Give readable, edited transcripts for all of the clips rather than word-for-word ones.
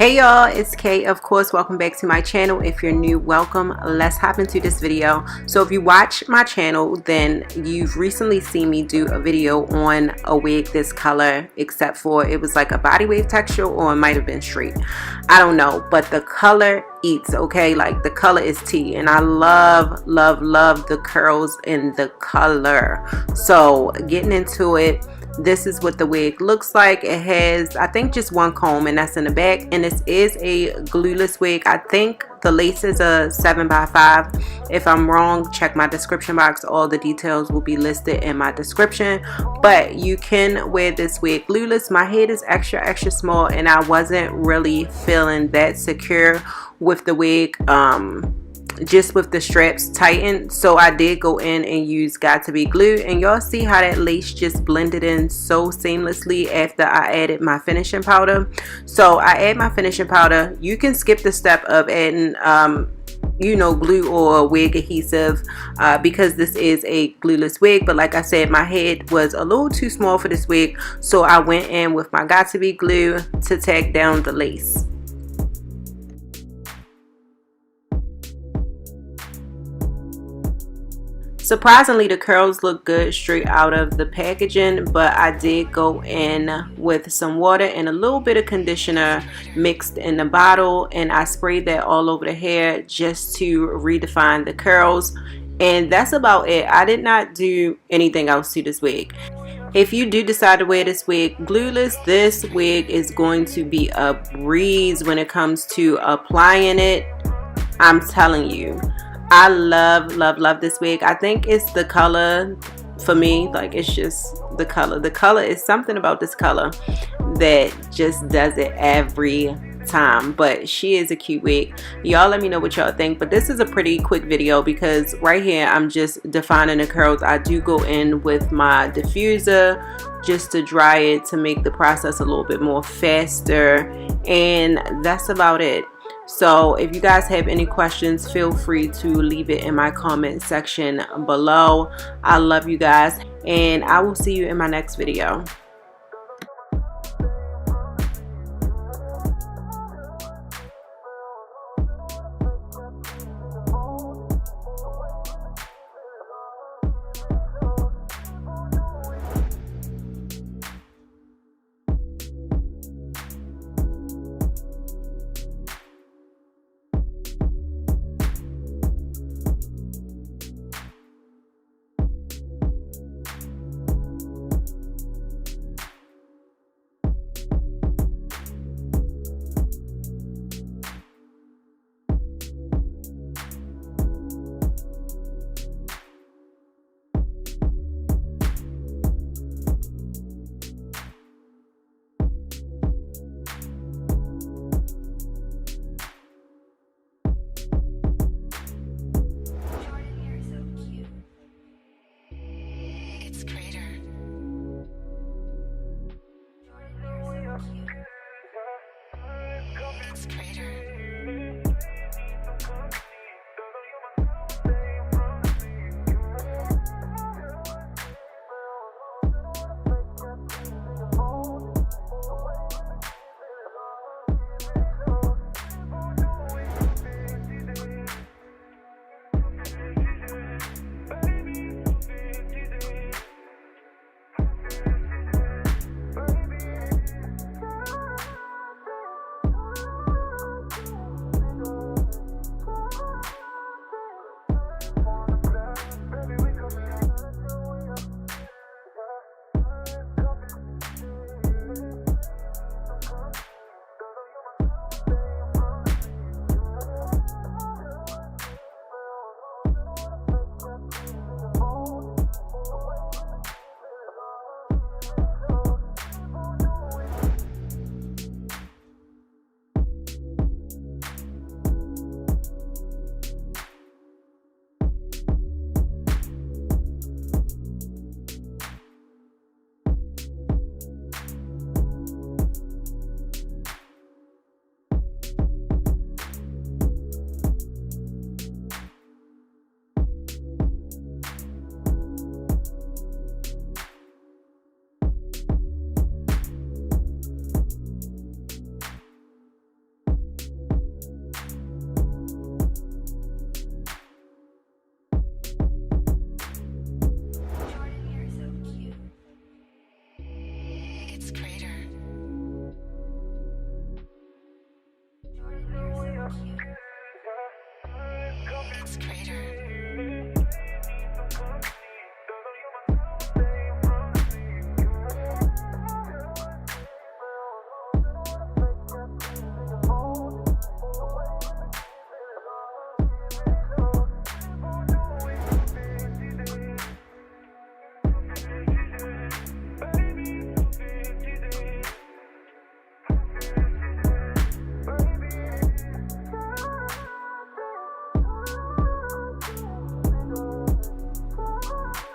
Hey y'all, it's Kay. Of course, welcome back to my channel. If you're new, welcome. Let's hop into this video. So if you watch my channel, then you've recently seen me do a video on a wig this color, except for it was like a body wave texture, or it might have been straight. I don't know, but the color eats, okay? Like the color is tea, and I love the curls in the color. So getting into it, this is what the wig looks like. It has, I think, just one comb, and that's in the back, and this is a glueless wig. I think the lace is a 7x5. If I'm wrong, check my description box. All the details will be listed in my description, but you can wear this wig glueless. My head is extra small, and I wasn't really feeling that secure with the wig, just with the straps tightened, so I did go in and use Got to Be Glue, and y'all see how that lace just blended in so seamlessly after I added my finishing powder. So I add my finishing powder. You can skip the step of adding glue or wig adhesive because this is a glueless wig, but like I said, my head was a little too small for this wig, so I went in with my Got to Be Glue to tack down the lace. Surprisingly, the curls look good straight out of the packaging, but I did go in with some water and a little bit of conditioner mixed in the bottle, and I sprayed that all over the hair just to redefine the curls, and that's about it. I did not do anything else to this wig. If you do decide to wear this wig glueless, this wig is going to be a breeze when it comes to applying it. I'm telling you, I love this wig. I think it's the color for me. Like, it's just the color. The color is something about this color that just does it every time. But she is a cute wig. Y'all let me know what y'all think. But this is a pretty quick video because right here I'm just defining the curls. I do go in with my diffuser just to dry it to make the process a little bit more faster, and that's about it. So if you guys have any questions, feel free to leave it in my comment section below. I love you guys, and I will see you in my next video.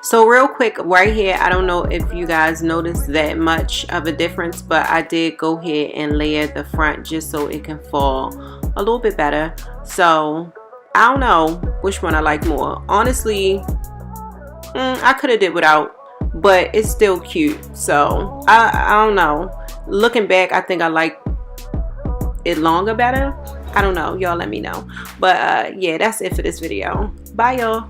So real quick right here, I don't know if you guys noticed that much of a difference, but I did go ahead and layer the front just so it can fall a little bit better. So I don't know which one I like more. Honestly, I could have did without, but it's still cute. So I don't know. Looking back, I think I like it longer better. I don't know. Y'all let me know. But yeah, that's it for this video. Bye y'all.